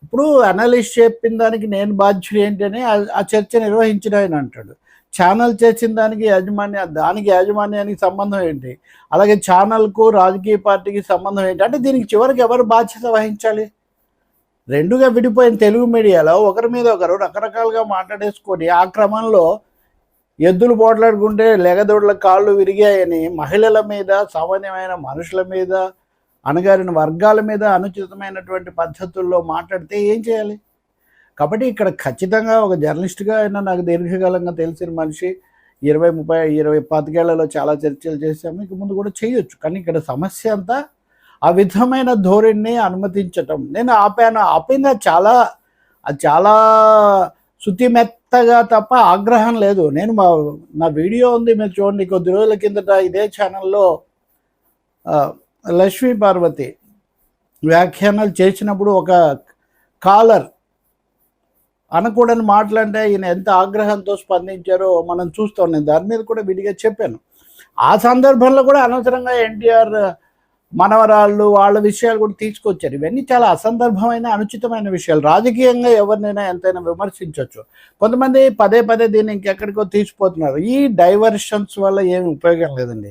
ఇప్పుడు అనలిస్ట్ చెప్పిన దానికి నేను బాధ్యుడు ఏంటని ఆ చర్చ నిర్వహించిన ఆయన అంటాడు. ఛానల్ చేసిన దానికి యాజమాన్యానికి సంబంధం ఏంటి? అలాగే ఛానల్కు రాజకీయ పార్టీకి సంబంధం ఏంటి? అంటే దీనికి చివరికి ఎవరు బాధ్యత వహించాలి? రెండుగా విడిపోయిన తెలుగు మీడియాలో ఒకరి మీద ఒకరు రకరకాలుగా మాట్లాడేసుకొని ఆ క్రమంలో ఎద్దులు పోట్లాడుకుంటే లెగదొడ్ల కాళ్ళు విరిగాయని మహిళల మీద, సామాన్యమైన మనుషుల మీద, అణగారిన వర్గాల మీద అనుచితమైనటువంటి పద్ధతుల్లో మాట్లాడితే ఏం చేయాలి? కాబట్టి ఇక్కడ ఖచ్చితంగా ఒక జర్నలిస్ట్గా అయినా నాకు దీర్ఘకాలంగా తెలిసిన మనిషి 20, 30, 20, 25 చాలా చర్చలు చేశాము. ఇక ముందు కూడా చేయొచ్చు. కానీ ఇక్కడ సమస్య అంతా ఆ విధమైన ధోరణిని అనుమతించటం. నేను ఆపింది చాలా శుతిమెత్తగా తప్ప ఆగ్రహం లేదు. నేను నా వీడియో ఉంది, మీరు చూడండి. కొద్ది రోజుల కిందట ఇదే ఛానల్లో లక్ష్మీ పార్వతి వ్యాఖ్యానాలు చేసినప్పుడు ఒక కాలర్ అనకూడని మాటలంటే ఈయన ఎంత ఆగ్రహంతో స్పందించారో మనం చూస్తాం. నేను దాని మీద కూడా విడిగా చెప్పాను. ఆ సందర్భంలో కూడా అనవసరంగా ఎన్టీఆర్ మనవరాళ్ళు వాళ్ళ విషయాలు కూడా తీసుకొచ్చారు. ఇవన్నీ చాలా అసందర్భమైన, అనుచితమైన విషయాలు. రాజకీయంగా ఎవరినైనా ఎంతైనా విమర్శించవచ్చు. కొంతమంది పదే దీన్ని ఇంకెక్కడికో తీసిపోతున్నారు. ఈ డైవర్షన్స్ వల్ల ఏమి ఉపయోగం లేదండి.